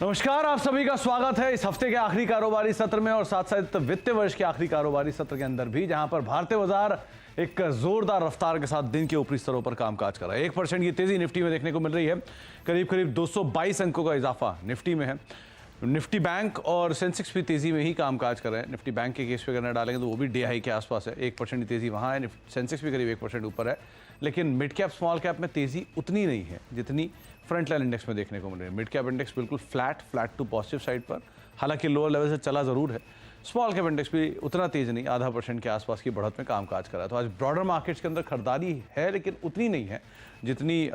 नमस्कार, आप सभी का स्वागत है इस हफ्ते के आखिरी कारोबारी सत्र में और साथ साथ वित्तीय वर्ष के आखिरी कारोबारी सत्र के अंदर भी, जहां पर भारतीय बाजार एक जोरदार रफ्तार के साथ दिन के ऊपरी स्तरों पर कामकाज कर रहा है। 1% की तेजी निफ्टी में देखने को मिल रही है। करीब करीब 222 अंकों का इजाफा निफ्टी में है। निफ्टी बैंक और सेंसेक्स भी तेजी में ही कामकाज कर रहे हैं। निफ्टी बैंक के केस पे अगर डालेंगे तो वो भी डे हाई के आसपास है। 1% की तेजी वहाँ है। सेंसेक्स भी करीब 1% ऊपर है। लेकिन मिड कैप स्मॉल कैप में तेजी उतनी नहीं है जितनी फ्रंट लाइन इंडेक्स में देखने को मिल रही है। मिड कैप इंडेक्स बिल्कुल फ्लैट टू पॉजिटिव साइड पर, हालांकि लोअर लेवल से चला जरूर है। स्मॉल कैप इंडेक्स भी उतना तेज नहीं, 0.5% के आसपास की बढ़त में कामकाज कर रहा है। तो आज ब्रॉडर मार्केट्स के अंदर खरीदारी है लेकिन उतनी नहीं है जितनी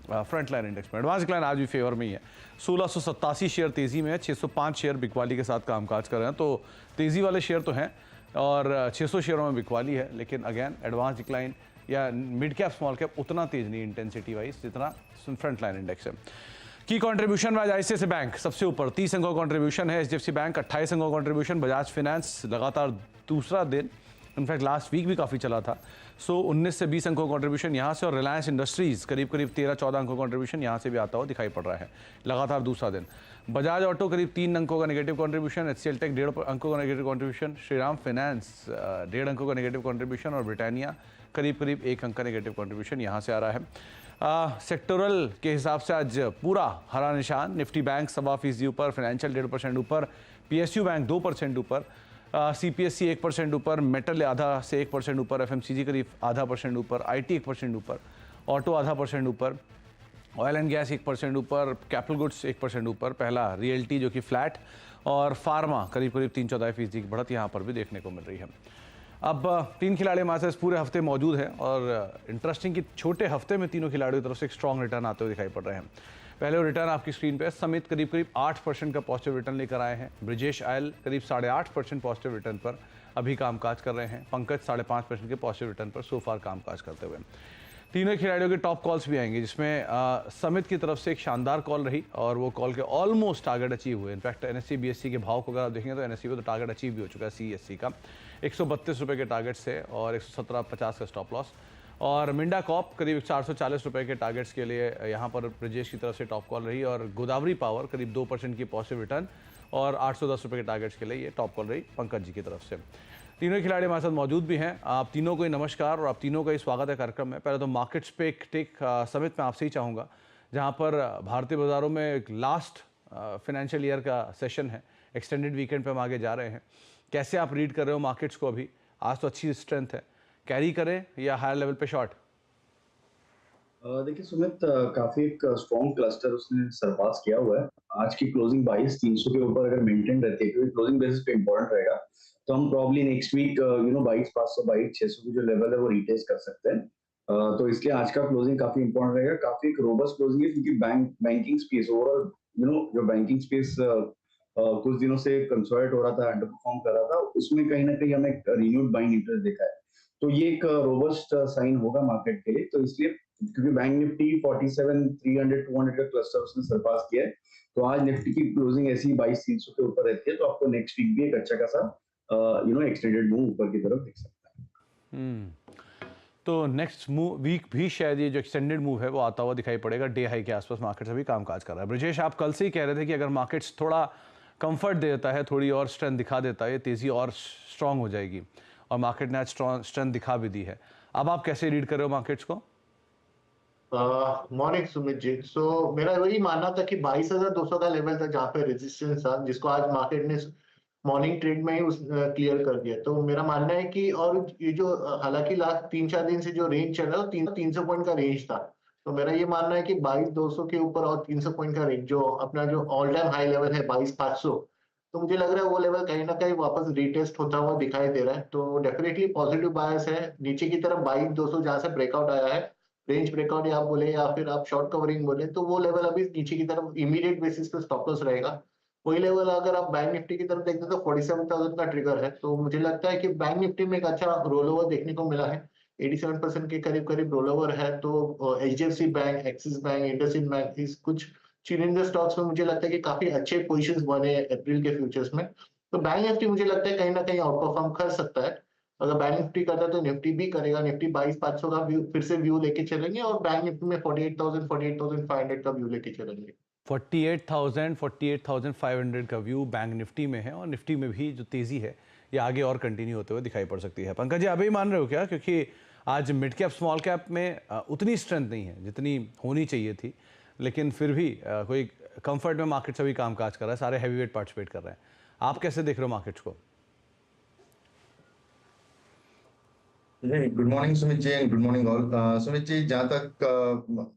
फ्रंट लाइन इंडेक्स में। एडवांस क्लाइन आज भी फेवर में ही है। 1687 शेयर तेजी में है। 605 शेयर बिकवाली के साथ कामकाज कर रहे हैं। तो तेजी वाले शेयर तो हैं और 600 शेयरों में बिकवाली है। लेकिन अगेन एडवांस डिक्लाइन या मिड कैप स्मॉल कैप उतना तेज नहीं इंटेंसिटी वाइज जितना फ्रंट लाइन इंडेक्स है। की कंट्रीब्यूशन में आज आईसीआईसी बैंक सबसे ऊपर 30 अंकों का कंट्रीब्यूशन है। एचडीएफसी बैंक 28 अंकों का कंट्रीब्यूशन। बजाज फाइनेंस लगातार दूसरा दिन, इनफैक्ट लास्ट वीक भी काफ़ी चला था, 19 से 20 अंकों का कंट्रीब्यूशन यहाँ से। और रिलायंस इंडस्ट्रीज करीब 13-14 अंकों का कंट्रीब्यूशन यहाँ से भी आता हुआ दिखाई पड़ रहा है लगातार दूसरा दिन। बजाज ऑटो करीब 3 अंकों का नेगेटिव कंट्रीब्यूशन। एचसीएल टेक 1.5 अंकों का नेगेटिव कंट्रीब्यूशन। श्रीराम फाइनेंस 1.5 अंकों का नेगेटिव कंट्रीब्यूशन। और ब्रिटानिया करीब 1 अंक का नेगेटिव कंट्रीब्यूशन यहाँ से आ रहा है। सेक्टोरल के हिसाब से आज पूरा हरा निशान। निफ्टी बैंक 1.25% ऊपर, फाइनेंशियल 1.5% ऊपर, पीएसयू बैंक 2% ऊपर, सीपीएससी 1% ऊपर, मेटल आधा से 1% ऊपर, एफएमसीजी करीब 0.5% ऊपर, आईटी 1% ऊपर, ऑटो 0.5% ऊपर, ऑयल एंड गैस 1% ऊपर, कैपिटल गुड्स 1% ऊपर, पहला रियल्टी जो कि फ्लैट, और फार्मा करीब 3-4% की बढ़त यहाँ पर भी देखने को मिल रही है। अब 3 खिलाड़ी हमारे साथ पूरे हफ्ते मौजूद हैं और इंटरेस्टिंग कि छोटे हफ्ते में तीनों खिलाड़ियों की तरफ से एक स्ट्रॉन्ग रिटर्न आते हुए दिखाई पड़ रहे हैं। पहले वो रिटर्न आपकी स्क्रीन पे समित करीब 8% का पॉजिटिव रिटर्न लेकर आए हैं। ब्रिजेश आयल करीब 8.5% पॉजिटिव रिटर्न पर अभी कामकाज कर रहे हैं। पंकज 5.5% के पॉजिटिव रिटर्न पर सो फार कामकाज करते हुए। तीनों खिलाड़ियों के टॉप कॉल्स भी आएंगे, जिसमें समित की तरफ से एक शानदार कॉल रही और वो कॉल के ऑलमोस्ट टारगेट अचीव हुए। इनफैक्ट एनएससी बीएससी के भाव को अगर आप देखेंगे तो एनएससी पे तो टारगेट अचीव भी हो चुका है। सीएससी का 132 रुपये के टारगेट से और 117.50 का स्टॉप लॉस। और मिंडा कॉप करीब 440 रुपये के टारगेट्स के लिए यहाँ पर ब्रजेश की तरफ से टॉप कॉल रही। और गोदावरी पावर करीब 2% की पॉजिटिव रिटर्न और 810 रुपये के टारगेट्स के लिए ये टॉप कॉल रही पंकज जी की तरफ से। तीनों खिलाड़ी हमारे साथ मौजूद भी हैं। आप तीनों को ही नमस्कार और आप तीनों का ही स्वागत है कार्यक्रम में। पहले तो मार्केट्स पे एक टेक समित में आपसे ही चाहूँगा, जहाँ पर भारतीय बाजारों में एक लास्ट फाइनेंशियल ईयर का सेशन है। एक्सटेंडेड वीकेंड पे हम आगे जा रहे हैं। कैसे आप रीड कर रहे हो मार्केट्स को? अभी आज तो अच्छी स्ट्रेंथ है, कैरी करें या हायर लेवल पे शॉर्ट? देखिए सुमित, काफी एक स्ट्रॉन्ग क्लस्टर उसने सरपास किया हुआ है। आज की क्लोजिंग 22,300 के ऊपर अगर मेंटेन रहती है, क्योंकि क्लोजिंग बेसिस पे इंपॉर्टेंट रहेगा, तो हम प्रॉब्ली नेक्स्ट वीक 22,500 22,600 की जो लेवल है वो रिटेस्ट कर सकते हैं। तो इसलिए आज का क्लोजिंग काफी इंपॉर्टेंट रहेगा। काफी एक रोबस्ट क्लोजिंग है, क्योंकि बैंकिंग स्पेस ओवरऑल जो बैंकिंग स्पेस कुछ दिनों से कंसोलिडेट हो रहा था, अंडर परफॉर्म कर रहा था, उसमें कहीं ना कहीं हमें रिन्यूड बाइंग इंटरेस्ट देखा है। तो ये एक रोबस्ट साइन होगा मार्केट के लिए। तो इसलिए क्योंकि बैंक निफ्टी 47,300 200 का क्लस्टर उसने सरपास किया है, तो आज निफ्टी की क्लोजिंग ऐसी 22,300 के ऊपर रहती है, तो आपको नेक्स्ट वीक भी एक अच्छा खासा एक्सटेंडेड मूव ऊपर की तरफ दिख सकता है। तो नेक्स्ट वीक भी शायद ये जो एक्सटेंडेड मूव है वो आता हुआ दिखाई पड़ेगा। डे हाई के आसपास मार्केट अभी कामकाज कर रहा है। ब्रजेश, आप कल से ही कह रहे थे कि अगर मार्केट्स थोड़ा कंफर्ट दे देता है, थोड़ी और स्ट्रेंथ दिखा देता है, तेजी और स्ट्रांग हो जाएगी, और मार्केट ने आज स्ट्रेंथ दिखा भी दी है। अब आप कैसे रीड कर रहे हो मार्केट्स को? मॉर्निंग सुमित जी। मेरा वही मानना था कि 22,200 का लेवल था जहाँ पे रेजिस्टेंस था, जिसको आज मार्केट ने मॉर्निंग ट्रेड में ही क्लियर कर दिया। तो मेरा मानना है कि, और ये जो हालांकि लास्ट 3-4 दिन से जो रेंज चल रहा है 300 पॉइंट का रेंज था, तो मेरा ये मानना है कि 22,200 के ऊपर और 300 पॉइंट का रेंज, जो अपना जो ऑल टाइम हाई लेवल है 22,500, तो मुझे लग रहा है वो लेवल कहीं ना कहीं वापस रिटेस्ट होता हुआ दिखाई दे रहा है। तो डेफिनेटली पॉजिटिव बायस है नीचे की तरफ। 22,200 जहाँ से ब्रेकआउट आया है, रेंज ब्रेकआउट या आप बोले या फिर आप शॉर्ट कवरिंग बोले, तो वो लेवल अभी नीचे की तरफ इमीडिएट बेसिस पे स्टॉप लॉस रहेगा। वही लेवल अगर आप बैंक निफ्टी की तरफ देखते हैं तो 47,000 का ट्रिगर है। तो मुझे लगता है कि बैंक निफ्टी में एक अच्छा रोल ओवर देखने को मिला है। 87% के करीब करीब रोल ओवर है। तो HDFC bank, axis bank, IndusInd bank, इस कुछ चुनिंदा स्टॉक्स में मुझे लगता है कि काफी अच्छे पोजीशंस बने अप्रैल के फ्यूचर्स में। तो बैंक निफ्टी मुझे लगता है कहीं ना कहीं आउट परफॉर्म कर सकता है। अगर बैंक निफ्टी करता है तो निफ्टी भी करेगा। निफ्टी 22,500 का व्यू फिर से व्यू लेके चलेंगे और बैंक निफ्टी में 48,000 48,500 का व्यू लेके चलेंगे। 48,000 48,500 का व्यू बैंक निफ्टी में है और निफ्टी में भी जो तेजी है ये आगे और कंटिन्यू होते हुए दिखाई पड़ सकती है। पंकज जी, अभी मान रहे हो क्या, क्योंकि आज मिड कैप स्मॉल कैप में उतनी स्ट्रेंथ नहीं है जितनी होनी चाहिए थी, लेकिन फिर भी कोई कंफर्ट में मार्केट से भी कामकाज कर रहा है, सारे हैवीवेट पार्टिसिपेट कर रहे हैं। आप कैसे देख रहे हो मार्केट्स को? Good morning Sumit ji and good morning all. Sumit ji, जहाँ तक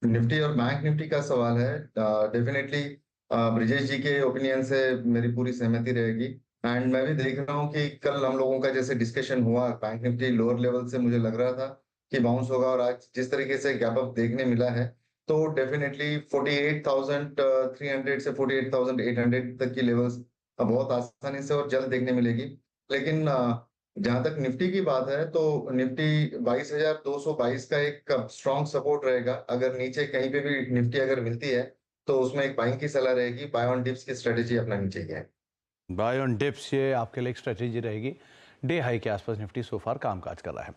निफ्टी और बैंक निफ्टी का सवाल है, डेफिनेटली ब्रिजेश जी के ओपिनियन से मेरी पूरी सहमति रहेगी। एंड मैं भी देख रहा हूँ कि कल हम लोगों का जैसे डिस्कशन हुआ, बैंक निफ्टी लोअर लेवल से मुझे लग रहा था कि बाउंस होगा, और आज जिस तरीके से गैप अप देखने मिला है तो डेफिनेटली 48,300 से 48,800 तक की लेवल्स बहुत आसानी से और जल्द देखने मिलेगी। लेकिन जहां तक निफ्टी की बात है तो निफ्टी 22,222 का एक स्ट्रॉन्ग सपोर्ट रहेगा। अगर नीचे कहीं पे भी निफ्टी अगर मिलती है तो उसमें एक बाइंग की सलाह रहेगी, बाय ऑन डिप्स की स्ट्रेटेजी अपनानी चाहिए। बाय ऑन डिप्स ये आपके लिए एक स्ट्रेटेजी रहेगी। डे हाई के आसपास निफ्टी सोफार कामकाज कर रहा है।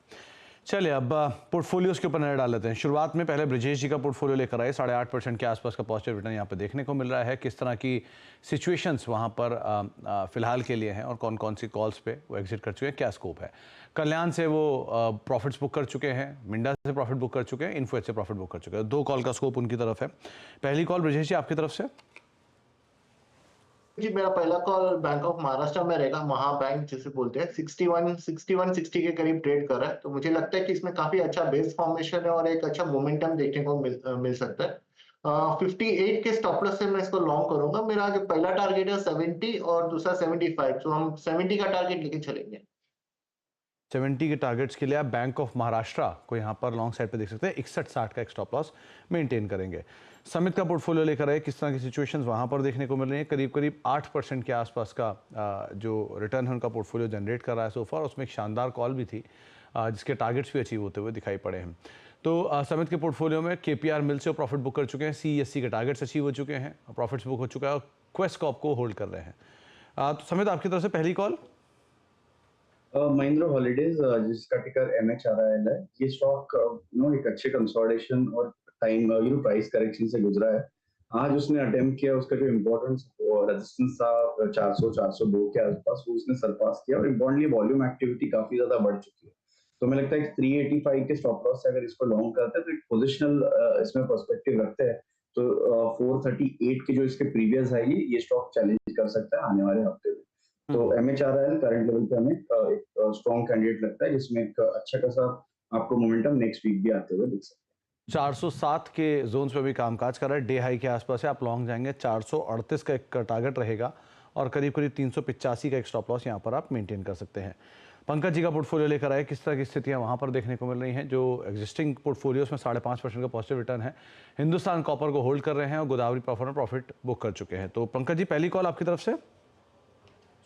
चलिए अब पोर्टफोलियोज के ऊपर नजर डाल लेते हैं। शुरुआत में पहले ब्रिजेश जी का पोर्टफोलियो लेकर आए, 8.5% के आसपास का पॉजिटिव रिटर्न यहाँ पे देखने को मिल रहा है। किस तरह की सिचुएशंस वहाँ पर फिलहाल के लिए हैं और कौन कौन सी कॉल्स पे वो एग्जिट कर चुके हैं, क्या स्कोप है। कल्याण से वो प्रॉफिट्स बुक कर चुके हैं, मिंडा से प्रॉफिट बुक कर चुके हैं, इन्फो से प्रॉफिट बुक कर चुके हैं। 2 कॉल का स्कोप उनकी तरफ है। पहली कॉल ब्रिजेश जी आपकी तरफ से। जी, मेरा पहला कॉल बैंक ऑफ महाराष्ट्र में रहेगा, महाबैंक जिसे बोलते हैं। 60 के करीब ट्रेड कर रहा है, तो मुझे लगता है कि इसमें काफी अच्छा बेस फॉर्मेशन है और एक अच्छा मोमेंटम देखने को मिल सकता है। 58 के स्टॉप लॉस से मैं इसको लॉन्ग करूंगा। मेरा जो पहला टारगेट है 70 और दूसरा 75, तो हम 70 का टारगेट लेके चलेंगे। 70 के टारगेट्स के लिए आप बैंक ऑफ महाराष्ट्र को यहाँ पर लॉन्ग साइड पे देख सकते हैं। 61-60 का एक स्टॉप लॉस मेंटेन करेंगे। समित का पोर्टफोलियो लेकर आए, किस तरह की सिचुएशंस वहाँ पर देखने को मिल रही है। करीब करीब 8% के आसपास का जो रिटर्न है उनका पोर्टफोलियो जनरेट कर रहा है सोफार। उसमें एक शानदार कॉल भी थी जिसके टारगेट्स भी अचीव होते हुए दिखाई पड़े हैं। तो समित के पोर्टफोलियो में KPR मिल से प्रॉफिट बुक कर चुके हैं, CESC के टारगेट्स अचीव हो चुके हैं, प्रॉफिट्स बुक हो चुका है और क्वेस्ट कॉप को होल्ड कर रहे हैं। तो समित आपकी तरफ से पहली कॉल। महिंद्रा हॉलिडेज, जिसका टिकर MHRIL है, ये स्टॉक एक अच्छे कंसोलिडेशन और टाइम प्राइस करेक्शन से गुजरा है। आज उसने अटेम्प्ट किया, उसका जो इम्पोर्टेंस रेजिस्टेंस था 400-402 के आसपास, वो उसने सरपास किया और इम्पोर्टेंटली वॉल्यूम एक्टिविटी काफी ज्यादा बढ़ चुकी है। तो मुझे लगता है कि 385 के स्टॉप लॉस से अगर इसको लॉन्ग करते हैं तो एक पोजिशनल इसमें पर्सपेक्टिव रखते हैं तो 438 के जो इसके प्रीवियस है ये स्टॉक चैलेंज कर सकता है आने वाले हफ्ते में। तो MHRIL करंट लेवल पे हमें एक स्ट्रॉन्ग कैंडिडेट लगता है, जिसमें एक अच्छा खासा आपको मोमेंटम नेक्स्ट वीक भी आते हुए दिख सकता है। 407 के जोन्स पे भी कामकाज कर रहा है। डे हाई के आसपास है, आप लॉन्ग जाएंगे। 438 का एक टारगेट रहेगा और करीब करीब 385 का एक स्टॉप लॉस यहाँ पर आप मेंटेन कर सकते हैं। पंकज जी का पोर्टफोलियो लेकर आए, किस तरह की स्थितियाँ वहाँ पर देखने को मिल रही हैं। जो एग्जिस्टिंग पोर्टफोलियोज में 5.5% का पॉजिटिव रिटर्न है। हिंदुस्तान कॉपर को होल्ड कर रहे हैं और गोदावरी कॉपर में प्रॉफिट बुक कर चुके हैं। तो पंकज जी, पहली कॉल आपकी तरफ से।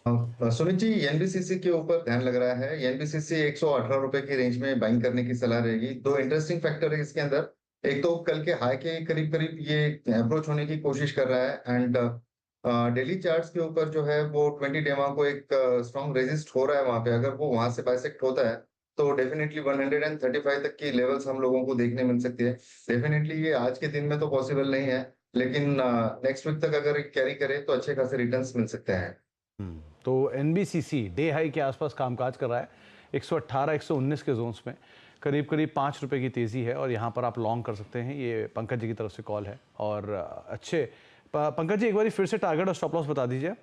सुमित जी, एनबीसीसी के ऊपर ध्यान लग रहा है। एनबीसीसी 118 रुपए की रेंज में बाइंग करने की सलाह रहेगी। 2 इंटरेस्टिंग फैक्टर है इसके अंदर। एक तो कल के हाई के करीब करीब ये अप्रोच होने की कोशिश कर रहा है, एंड डेली चार्ट्स के ऊपर जो है वो 20 डेमा को एक स्ट्रॉन्ग रेजिस्ट हो रहा है वहां पे। अगर वो वहां से बाइसेक्ट होता है तो डेफिनेटली 135 तक की लेवल्स हम लोगों को देखने मिल सकती है। डेफिनेटली ये आज के दिन में तो पॉसिबल नहीं है, लेकिन नेक्स्ट वीक तक अगर कैरी करे तो अच्छे खासे रिटर्न्स मिल सकते हैं। तो NBCC डे हाई के आसपास कामकाज कर रहा है 118-119 के जोन्स में। करीब करीब 5 रुपए की तेजी है और यहाँ पर आप लॉन्ग कर सकते हैं। ये पंकज जी की तरफ से कॉल है और अच्छे। पंकज जी, एक बार फिर से टारगेट और स्टॉप लॉस बता दीजिए।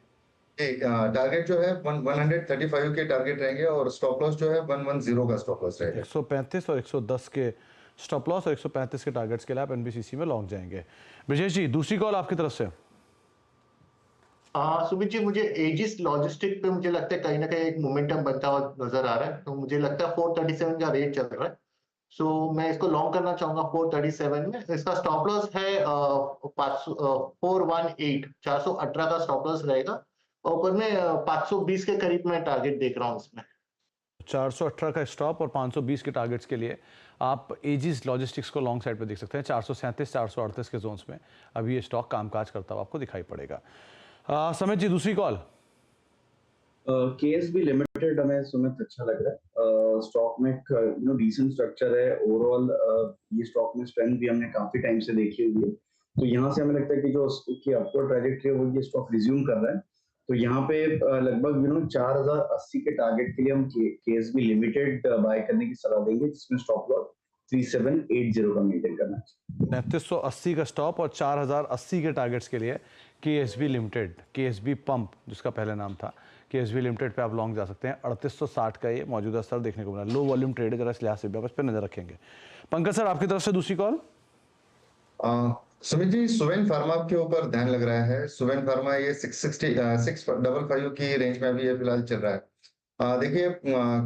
टारगेट जो है 135 के टारगेट रहेंगे और स्टॉप लॉस जो है 110 का स्टॉप लॉस रहेगा। 135 और 110 के स्टॉप लॉस और 135 के टारगेट्स के लिए आप NBCC में लॉन्ग जाएंगे। ब्रिजेश जी, दूसरी कॉल आपकी तरफ से। सुमित जी, मुझे एजिस लॉजिस्टिक पे मुझे लगता है कहीं ना कहीं एक मोमेंटम बनता हुआ नजर आ रहा है। तो मुझे लगता है 437 का रेट चल रहा है, सो मैं इसको लॉन्ग करना चाहूंगा 437 में। इसका स्टॉप लॉस है 418 का स्टॉप लॉस रहेगा और ऊपर में 520 के करीब मैं टारगेट देख रहा हूँ इसमें। 418 का स्टॉप और 520 के टारगेट्स के लिए आप एजिस लॉजिस्टिक्स को लॉन्ग साइड पे देख सकते हैं। 437-438 के जोन्स में अभी ये स्टॉक कामकाज करता हुआ आपको दिखाई पड़ेगा। समित जी, दूसरी कॉल। केएसबी लिमिटेड हमें सुमित अच्छा लग रहा है। स्टॉक में डिसेंट स्ट्रक्चर है ओवरऑल। ये स्टॉक में स्ट्रेंथ भी हमने काफी टाइम से देखी हुई है। तो यहाँ से हमें लगता है कि जो उसकी अपवर्ड ट्रैजेक्टरी है वो ये स्टॉक रिज्यूम कर रहा है। तो यहाँ पे लगभग 4080 के टारगेट के लिए हम केएसबी लिमिटेड बाय करने की सलाह देंगे, जिसमें स्टॉप लॉस 3780 का मेंटेन करना है। 3980 का स्टॉप और 4080 के टारगेट्स के लिए केएसबी लिमिटेड, केएसबी पंप जिसका पहले नाम था, केएसबी लिमिटेड पे आप लॉन्ग जा सकते हैं। 3860 का ये मौजूदा स्तर देखने को मिला। लो वॉल्यूम ट्रेड है, जरा इस लिहाज से भी आप इस पर नजर रखेंगे। पंकज सर, आपकी तरफ से दूसरी कॉल। सुमित जी, सुवेन फार्मा के ऊपर ध्यान लग रहा है। सुवेन फार्मा ये 655 की रेंज में अभी ये फिलहाल चल रहा है। देखिए,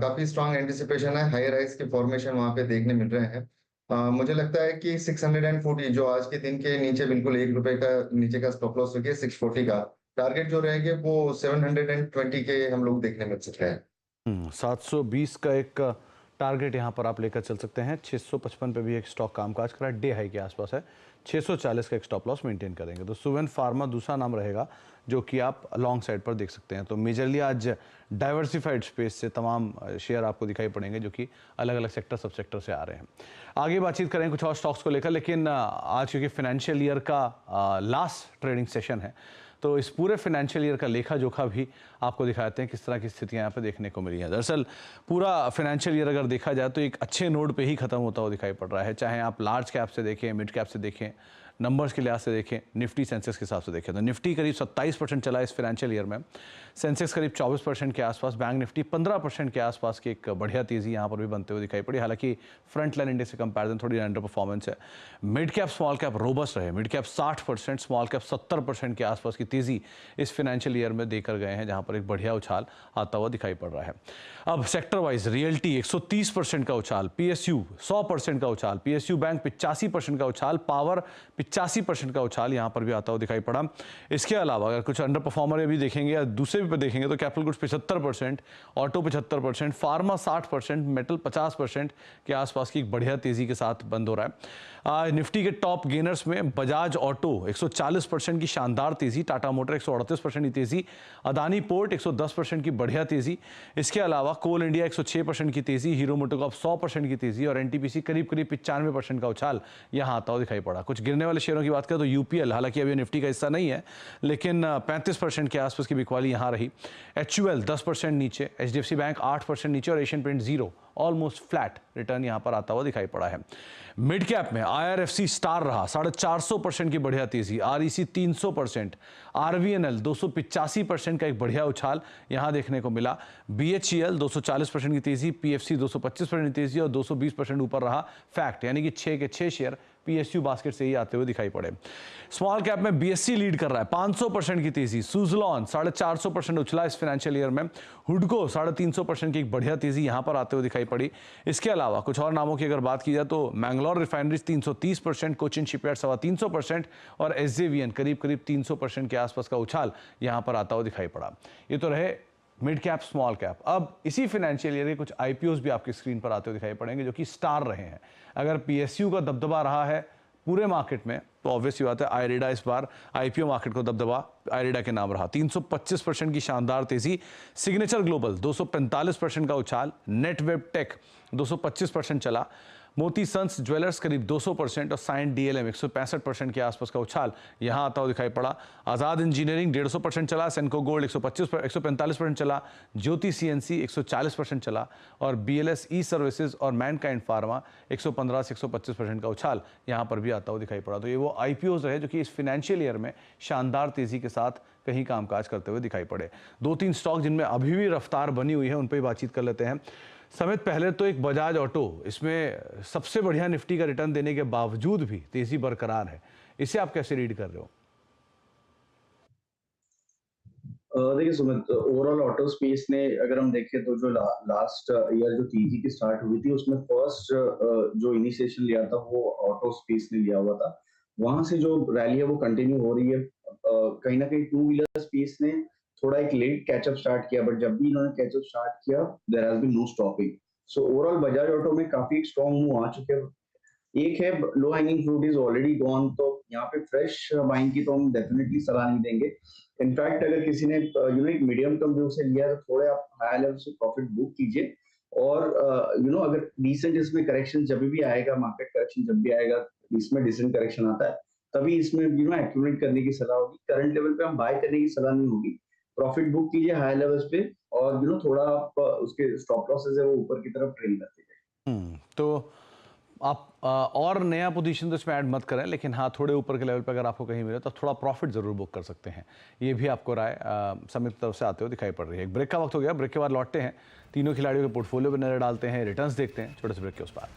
काफी स्ट्रांग एंटिसिपेशन है, हाई राइज के फॉर्मेशन वहां पे देखने मिल रहे हैं। मुझे लगता है कि 640 जो आज के दिन के नीचे बिल्कुल ₹1 का नीचे का स्टॉप लॉस होगी, 640 का टारगेट जो रहेंगे वो 720 के हम लोग देखने मिल सकते हैं। 720 का एक टारगेट यहाँ पर आप लेकर चल सकते हैं। 655 पे भी एक स्टॉक कामकाज कर रहा है, डे हाई के आसपास है। 640 का एक स्टॉप लॉस मेंटेन करेंगे। तो सुवेन फार्मा दूसरा नाम रहेगा जो कि आप लॉन्ग साइड पर देख सकते हैं। तो मेजरली आज डाइवर्सिफाइड स्पेस से तमाम शेयर आपको दिखाई पड़ेंगे जो कि अलग अलग सेक्टर सब सेक्टर से आ रहे हैं। आगे बातचीत करें कुछ और स्टॉक्स को लेकर, लेकिन आज क्योंकि फाइनेंशियल ईयर का लास्ट ट्रेडिंग सेशन है, तो इस पूरे फाइनेंशियल ईयर का लेखा जोखा भी आपको दिखाते हैं किस तरह की स्थितियां यहाँ पे देखने को मिली हैं। दरअसल पूरा फाइनेंशियल ईयर अगर देखा जाए तो एक अच्छे नोट पे ही खत्म होता हुआ दिखाई पड़ रहा है, चाहे आप लार्ज कैप से देखें, मिड कैप से देखें, नंबर्स के लिहाज से देखें, निफ्टी सेंसेक्स के हिसाब से देखें। तो निफ्टी करीब 27% चला इस फाइनेंशियल ईयर में, सेंसेक्स करीब 24% के आसपास, बैंक निफ्टी 15% के आसपास की एक बढ़िया तेजी यहाँ पर भी बनते हुए दिखाई पड़ी। हालांकि फ्रंट लाइन इंडेक्स से कंपैरिजन थोड़ी अंडर परफॉर्मेंस है। Mid cap small cap robust रहे, मिड कैप 60%, स्मॉल कैप 70% के आसपास की तेजी इस फाइनेंशियल ईयर में देकर गए हैं, जहाँ पर एक बढ़िया उछाल आता हुआ दिखाई पड़ रहा है। अब सेक्टर वाइज रियल्टी 130% का उछाल, पीएसयू 100% का उछाल, पीएसयू बैंक 85% का उछाल, पावर 85% का उछाल यहाँ पर भी आता हुआ दिखाई पड़ा। इसके अलावा अगर कुछ अंडर परफॉर्मर भी देखेंगे या दूसरे भी पे देखेंगे तो capital goods 75%, auto 75%, pharma 60%, metal 50% के आसपास की एक बढ़िया तेजी के साथ बंद हो रहा है। निफ्टी के टॉप गेनर्स में बजाज ऑटो 140% की शानदार तेजी, टाटा मोटर 138% की तेजी, अदानी पोर्ट 110% की बढ़िया तेजी। इसके अलावा कोल इंडिया 106% की तेजी, हीरो मोटोकॉर्प 100% की तेजी और एनटीपीसी करीब 95% का उछाल यहाँ आता हुआ दिखाई पड़ा। कुछ गिरने वाले शेयरों की बात करें तो यूपीएल, हालांकि अभी निफ्टी का हिस्सा नहीं है, लेकिन 35% के आसपास की बिकवाली यहाँ रही। एचयूएल 10% नीचे, एचडीएफसी बैंक 8% नीचे और Asian paint 0, almost flat return यहाँ पर आता हुआ दिखाई पड़ा है। मिड कैप में आईआरएफसी स्टार रहा, 450% की बढ़िया तेजी, आरईसी 300%, आरवीएनएल 285% का एक बढ़िया उछाल यहाँ देखने को मिला, बीएचईएल 240% की तेजी, पीएफसी 225% की तेजी और 220% ऊपर रहा फैक्ट, यानी कि 6 के 6 शेयर पीएसयू बास्केट से ही आते हुए दिखाई पड़े। स्मॉल कैप में बीएससी लीड कर रहा है, 500% की तेजी, सुजलॉन 450% उछला इस फाइनेंशियल ईयर में, हुडको 350% की एक बढ़िया तेजी यहां पर आते हुए दिखाई पड़ी। इसके अलावा कुछ और नामों की अगर बात की जाए तो मैंगलोर रिफाइनरीज 330%, कोचिन शिपयार्ड 325% और एसजेवीएन करीब 300% के आसपास का उछाल यहां पर आता हुआ दिखाई पड़ा। ये तो रहे मिड कैप स्मॉल कैप। अब इसी फाइनेंशियल ईयर के कुछ आईपीओस भी आपकी स्क्रीन पर आते हुए दिखाई पड़ेंगे जो कि स्टार रहे हैं। अगर पीएसयू का दबदबा रहा है पूरे मार्केट में तो ऑब्वियसली बात है आईरेडा इस बार आईपीओ मार्केट को दबदबा आईरेडा के नाम रहा, 325% की शानदार तेजी, सिग्नेचर ग्लोबल 245% का उछाल, नेटवेब टेक 225% चला, मोती सन्स ज्वेलर्स करीब 200% और साइन डीएलएम 165% के आसपास का उछाल यहां आता हुआ दिखाई पड़ा। आजाद इंजीनियरिंग 150% चला, सेंको गोल्ड 145% चला, ज्योति सीएनसी 140% चला और बीएलएस ई सर्विसेज और मैनकाइंड फार्मा 115 से 125% का उछाल यहां पर भी आता हुआ दिखाई पड़ा। तो ये वो आईपीओज रहे जो कि इस फाइनेंशियल ईयर में शानदार तेजी के साथ कहीं कामकाज करते हुए दिखाई पड़े। 2-3 स्टॉक जिनमें अभी भी रफ्तार बनी हुई है उन पर ही बातचीत कर लेते हैं। समित, पहले तो एक बजाज ऑटो, इसमें सबसे बढ़िया निफ्टी का रिटर्न देने के बावजूद भी तेजी बरकरार है, इसे आप कैसे रीड कर रहे हो? देखिए सुमित, ओवरऑल ऑटो स्पेस ने अगर हम देखें तो जो लास्ट ईयर जो तेजी की स्टार्ट हुई थी उसमें फर्स्ट जो इनिशिएशन लिया था वो ऑटो स्पेस ने लिया हुआ था। वहां से जो रैली है वो कंटिन्यू हो रही है। कहीं ना कहीं टू व्हीलर स्पेस ने थोड़ा एक लेट कैचअप स्टार्ट किया, बट जब भी इन्होंने कैचअप स्टार्ट किया there has been no stopping. So overall Bajaj auto में काफी स्ट्रॉन्ग मूव आ चुके हैं। एक है low hanging fruit is already gone, तो यहाँ पे फ्रेश बाइंग की तो हम डेफिनेटली सलाह नहीं देंगे। इनफैक्ट अगर किसी ने एक मीडियम टर्म व्यू से लिया है तो थोड़े आप हाई लेवल से प्रॉफिट बुक कीजिए और अगर डिसेंट इसमें करेक्शन जब भी आएगा, मार्केट करेक्शन जब भी आएगा, इसमें डिसेंट करेक्शन आता है तभी इसमें एक्यूमुलेट करने की सलाह होगी। करंट लेवल पे हम बाय करने की सलाह नहीं होगी। प्रॉफिट बुक कीजिए हाई लेवल्स पे और थोड़ा आप उसके स्टॉप लॉसेस है वो ऊपर की तरफ ट्रेन करते जाइए। तो आप और नया पोजीशन तो इसमें ऐड मत करें, लेकिन हाँ थोड़े ऊपर के लेवल पे अगर आपको कहीं मिले तो थोड़ा प्रॉफिट जरूर बुक कर सकते हैं। ये भी आपको राय समित की तरफ से आते हुए दिखाई पड़ रही है। एक ब्रेक का वक्त हो गया, ब्रेक के बाद लौटते हैं, तीनों खिलाड़ियों के पोर्टफोलियो पर नजर डालते हैं, रिटर्न्स देखते हैं, छोटे से ब्रेक के उस पार।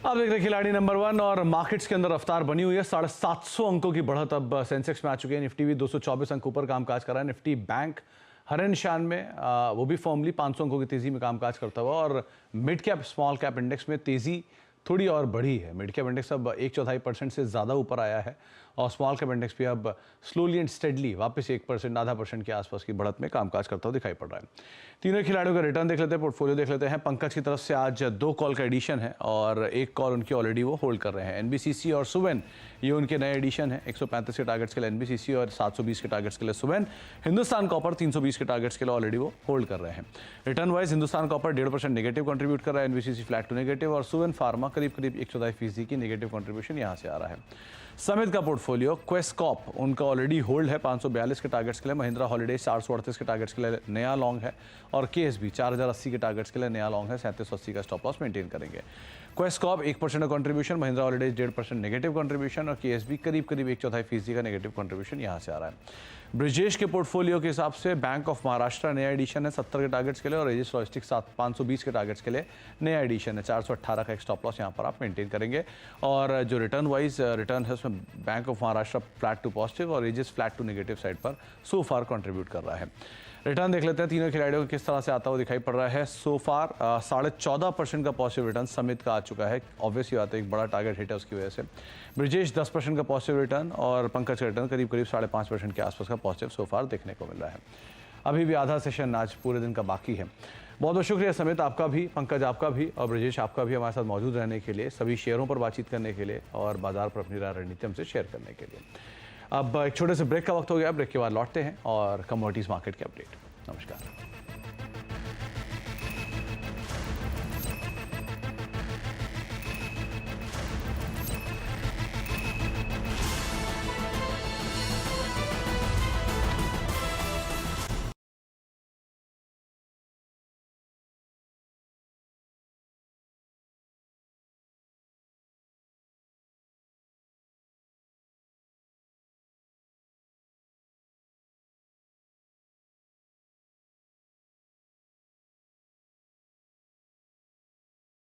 अब देख रहे खिलाड़ी नंबर 1 और मार्केट्स के अंदर रफ्तार बनी हुई है। 750 अंकों की बढ़त अब सेंसेक्स में आ चुकी है। निफ्टी भी 224 अंक ऊपर कामकाज कर रहा है। निफ्टी बैंक हर निशान में वो भी फॉर्मली 500 अंकों की तेजी में कामकाज करता हुआ, और mid cap small cap index में तेजी थोड़ी और बढ़ी है। मिड कैप इंडेक्स अब 1/4% से ज़्यादा ऊपर आया है और स्मॉल कैप इंडेक्स भी अब स्लोली एंड स्टेडली वापस 1%, आधा % के आसपास की बढ़त में कामकाज करता हुआ दिखाई पड़ रहा है। तीनों खिलाड़ियों का रिटर्न देख लेते हैं, पोर्टफोलियो देख लेते हैं। पंकज की तरफ से आज 2 कॉल का एडिशन है और 1 कॉल उनकी ऑलरेडी वो होल्ड कर रहे हैं। एनबीसीसी और सुवेन ये उनके नए एडिशन है। 135 के टारगेट्स के लिए एनबीसीसी और 720 के टारगेट्स के लिए सुवेन। हिंदुस्तान कॉपर 320 के टारगेट्स के लिए ऑलरेडी वो होल्ड कर रहे हैं। Return wise Hindustan copper 1.5% negative contribute कर रहा है, एनबीसीसी फ्लैट टू नेगेटिव, और सुवेन फार्मा करीब 1/4% की नेगेटिव कंट्रीब्यूशन यहाँ से आ रहा है। समित का पोर्टफोलियो क्वेस्कॉप उनका ऑलरेडी होल्ड है 542 के टारगेट्स के लिए, महिंद्रा हॉलीडे 438 के टारगेट्स के लिए नया लॉन्ग है, और केएसबी 4080 के टारगेट्स के लिए नया लॉन्ग है, 3780 का स्टॉप लॉस मेंटेन करेंगे। क्वेस्कॉप 1% का contribution, Mahindra holiday 1.5% negative contribution, और केएसबी करीब 1/4% का नेगेटिव कंट्रीब्यूशन यहाँ से आ रहा है। ब्रिजेश के पोर्टफोलियो के हिसाब से बैंक ऑफ महाराष्ट्र नया एडिशन है 70 के टारगेट्स के लिए, और एजिस लॉजिस्टिक्स 520 के टारगेट्स के लिए नया एडिशन है, 418 का एक स्टॉप लॉस यहाँ पर आप मेंटेन करेंगे। और जो रिटर्न वाइज रिटर्न है उसमें bank of Maharashtra flat to positive और Aegis flat to negative side पर सो फार कंट्रीब्यूट कर रहा है। रिटर्न देख लेते हैं तीनों खिलाड़ियों को किस तरह से आता हुआ दिखाई पड़ रहा है। सो फार 14.5% का पॉजिटिव रिटर्न समित का आ चुका है। ऑब्वियसली बात है, एक बड़ा टारगेट हिट है उसकी वजह से। ब्रिजेश 10% का पॉजिटिव रिटर्न, और पंकज का रिटर्न करीब 5.5% के आसपास का पॉजिटिव सो फार देखने को मिल रहा है। अभी भी आधा सेशन आज पूरे दिन का बाकी है। बहुत बहुत शुक्रिया समित आपका भी, पंकज आपका भी, और ब्रिजेश आपका भी हमारे साथ मौजूद रहने के लिए, सभी शेयरों पर बातचीत करने के लिए और बाजार पर अपनी रणनीति हमसे शेयर करने के लिए। अब एक छोटे से ब्रेक का वक्त हो गया, ब्रेक के बाद लौटते हैं और कमोडिटीज़ मार्केट के अपडेट। नमस्कार।